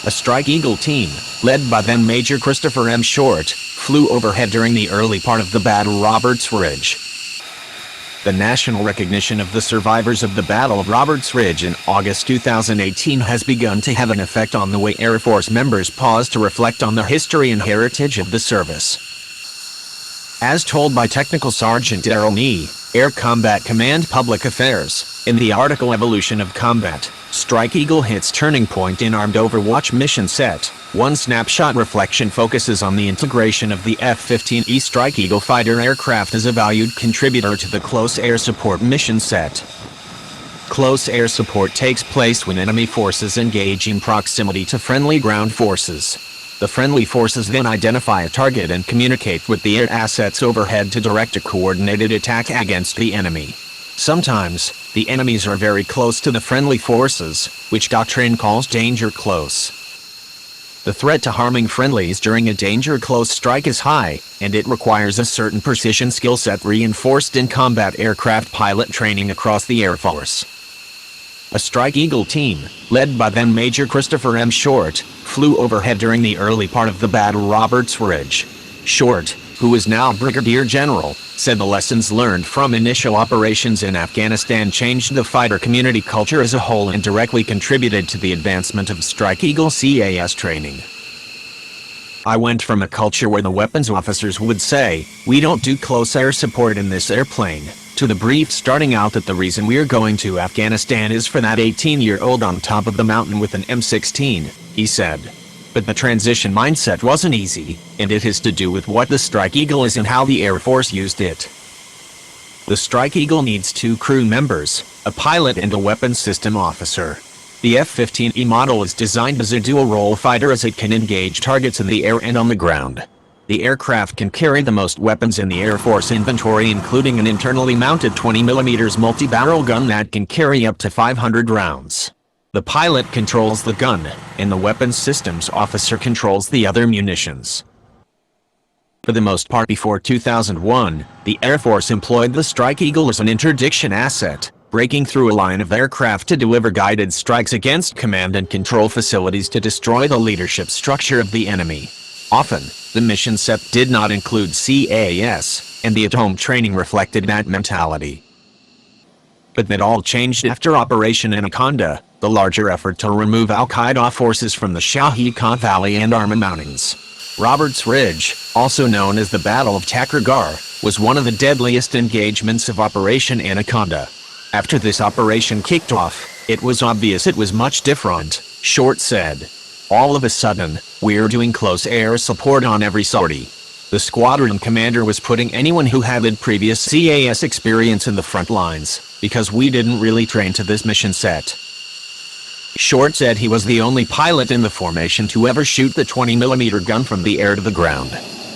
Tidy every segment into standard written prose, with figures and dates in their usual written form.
A Strike Eagle team, led by then Major Christopher M. Short, flew overhead during the early part of the battle Roberts Ridge. The national recognition of the survivors of the Battle of Roberts Ridge in August 2018 has begun to have an effect on the way Air Force members pause to reflect on the history and heritage of the service. As told by Technical Sergeant Darrell Nee, Air Combat Command Public Affairs, in the article Evolution of Combat, Strike Eagle hits turning point in Armed Overwatch mission set. One snapshot reflection focuses on the integration of the F-15E Strike Eagle fighter aircraft as a valued contributor to the Close Air Support mission set. Close air support takes place when enemy forces engage in proximity to friendly ground forces. The friendly forces then identify a target and communicate with the air assets overhead to direct a coordinated attack against the enemy. Sometimes, the enemies are very close to the friendly forces, which doctrine calls danger close. The threat to harming friendlies during a danger close strike is high, and it requires a certain precision skill set reinforced in combat aircraft pilot training across the Air Force. A Strike Eagle team, led by then Major Christopher M. Short, flew overhead during the early part of the battle Roberts Ridge. Short, who is now Brigadier General, said the lessons learned from initial operations in Afghanistan changed the fighter community culture as a whole and directly contributed to the advancement of Strike Eagle CAS training. I went from a culture where the weapons officers would say, "We don't do close air support in this airplane," to the brief starting out that the reason we're going to Afghanistan is for that 18-year-old on top of the mountain with an M16, he said. But the transition mindset wasn't easy, and it has to do with what the Strike Eagle is and how the Air Force used it. The Strike Eagle needs 2 crew members, a pilot and a weapons system officer. The F-15E model is designed as a dual-role fighter as it can engage targets in the air and on the ground. The aircraft can carry the most weapons in the Air Force inventory, including an internally mounted 20mm multi-barrel gun that can carry up to 500 rounds. The pilot controls the gun, and the weapons systems officer controls the other munitions. For the most part before 2001, the Air Force employed the Strike Eagle as an interdiction asset, breaking through a line of aircraft to deliver guided strikes against command and control facilities to destroy the leadership structure of the enemy. Often, the mission set did not include CAS, and the at-home training reflected that mentality. But that all changed after Operation Anaconda, the larger effort to remove Al-Qaeda forces from the Shahi Valley and Arma Mountains. Roberts Ridge, also known as the Battle of Takur Ghar, was one of the deadliest engagements of Operation Anaconda. After this operation kicked off, it was obvious it was much different, Short said. All of a sudden, we're doing close air support on every sortie. The squadron commander was putting anyone who had previous CAS experience in the front lines, because we didn't really train to this mission set. Short said he was the only pilot in the formation to ever shoot the 20mm gun from the air to the ground.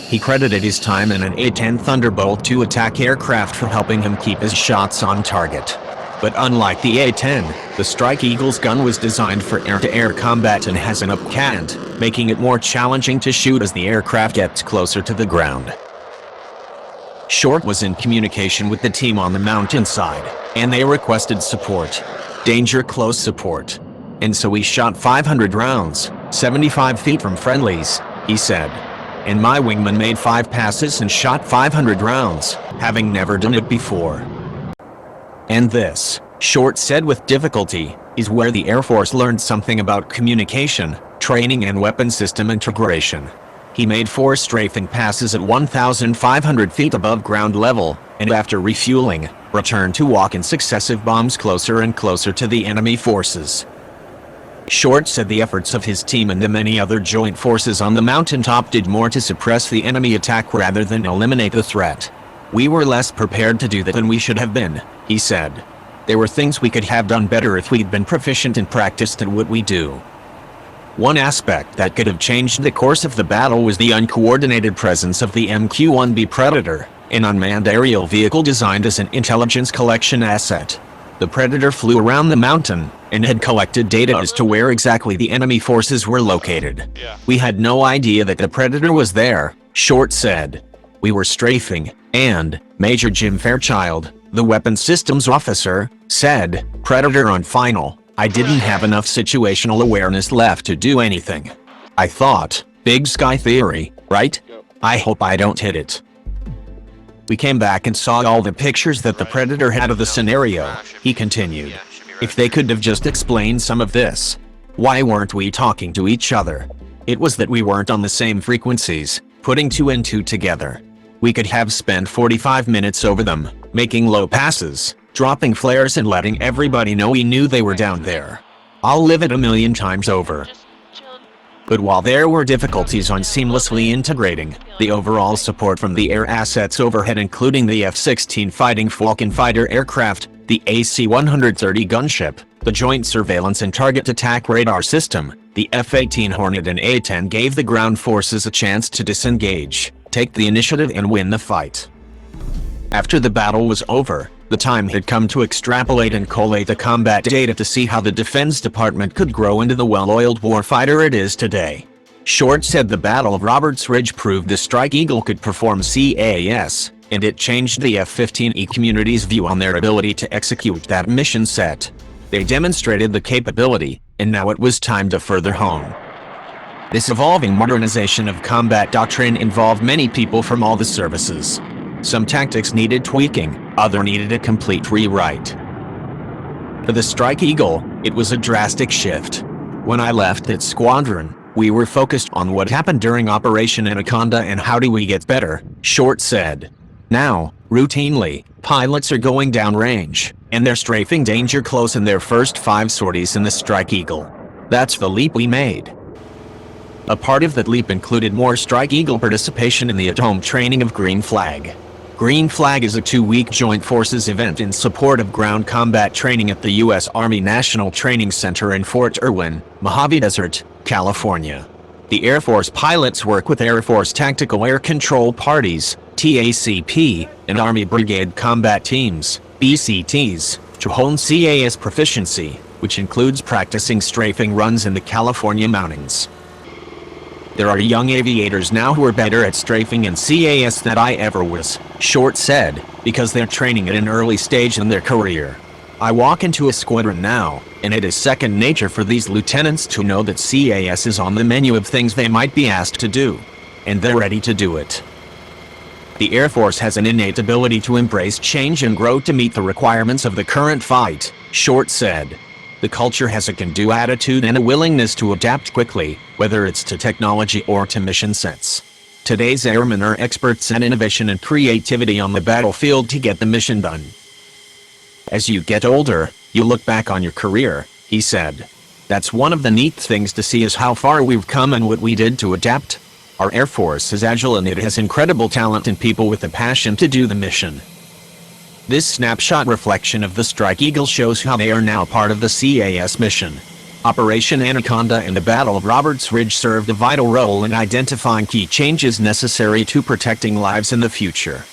He credited his time in an A-10 Thunderbolt to attack aircraft for helping him keep his shots on target. But unlike the A-10, the Strike Eagle's gun was designed for air-to-air combat and has an up cant, making it more challenging to shoot as the aircraft gets closer to the ground. Short was in communication with the team on the mountainside, and they requested support. Danger close support. And so we shot 500 rounds, 75 feet from friendlies, he said. And my wingman made 5 passes and shot 500 rounds, having never done it before. And this, Short said with difficulty, is where the Air Force learned something about communication, training and weapon system integration. He made 4 strafing passes at 1,500 feet above ground level, and after refueling, returned to walk in successive bombs closer and closer to the enemy forces. Short said the efforts of his team and the many other joint forces on the mountaintop did more to suppress the enemy attack rather than eliminate the threat. We were less prepared to do that than we should have been, he said. There were things we could have done better if we'd been proficient and practiced at what we do. One aspect that could have changed the course of the battle was the uncoordinated presence of the MQ-1B Predator, an unmanned aerial vehicle designed as an intelligence collection asset. The Predator flew around the mountain and had collected data as to where exactly the enemy forces were located. We had no idea that the Predator was there, Short said. We were strafing, and Major Jim Fairchild, the weapons systems officer, said, Predator on final. I didn't have enough situational awareness left to do anything. I thought, big sky theory, right? I hope I don't hit it. We came back and saw all the pictures that the Predator had of the scenario, he continued. If they could have just explained some of this. Why weren't we talking to each other? It was that we weren't on the same frequencies, putting 2 and 2 together. We could have spent 45 minutes over them, making low passes, dropping flares and letting everybody know we knew they were down there. I'll live it 1,000,000 times over. But while there were difficulties on seamlessly integrating, the overall support from the air assets overhead, including the F-16 Fighting Falcon fighter aircraft, the AC-130 gunship, the Joint Surveillance and Target Attack Radar System, the F-18 Hornet and A-10 gave the ground forces a chance to disengage, take the initiative and win the fight. After the battle was over, the time had come to extrapolate and collate the combat data to see how the Defense Department could grow into the well-oiled warfighter it is today. Short said the Battle of Roberts Ridge proved the Strike Eagle could perform CAS, and it changed the F-15E community's view on their ability to execute that mission set. They demonstrated the capability, and now it was time to further hone. This evolving modernization of combat doctrine involved many people from all the services. Some tactics needed tweaking, others needed a complete rewrite. For the Strike Eagle, it was a drastic shift. When I left its squadron, we were focused on what happened during Operation Anaconda and how do we get better, Short said. Now, routinely, pilots are going downrange, and they're strafing danger close in their first 5 sorties in the Strike Eagle. That's the leap we made. A part of that leap included more Strike Eagle participation in the at-home training of Green Flag. Green Flag is a 2-week Joint Forces event in support of ground combat training at the U.S. Army National Training Center in Fort Irwin, Mojave Desert, California. The Air Force pilots work with Air Force Tactical Air Control Parties, TACP, and Army Brigade Combat Teams, BCTs, to hone CAS proficiency, which includes practicing strafing runs in the California mountains. There are young aviators now who are better at strafing and CAS than I ever was, Short said, because they're training at an early stage in their career. I walk into a squadron now, and it is second nature for these lieutenants to know that CAS is on the menu of things they might be asked to do. And they're ready to do it. The Air Force has an innate ability to embrace change and grow to meet the requirements of the current fight, Short said. The culture has a can-do attitude and a willingness to adapt quickly, whether it's to technology or to mission sets. Today's airmen are experts at innovation and creativity on the battlefield to get the mission done. As you get older, you look back on your career, he said. That's one of the neat things to see is how far we've come and what we did to adapt. Our Air Force is agile and it has incredible talent and people with the passion to do the mission. This snapshot reflection of the Strike Eagle shows how they are now part of the CAS mission. Operation Anaconda and the Battle of Roberts Ridge served a vital role in identifying key changes necessary to protecting lives in the future.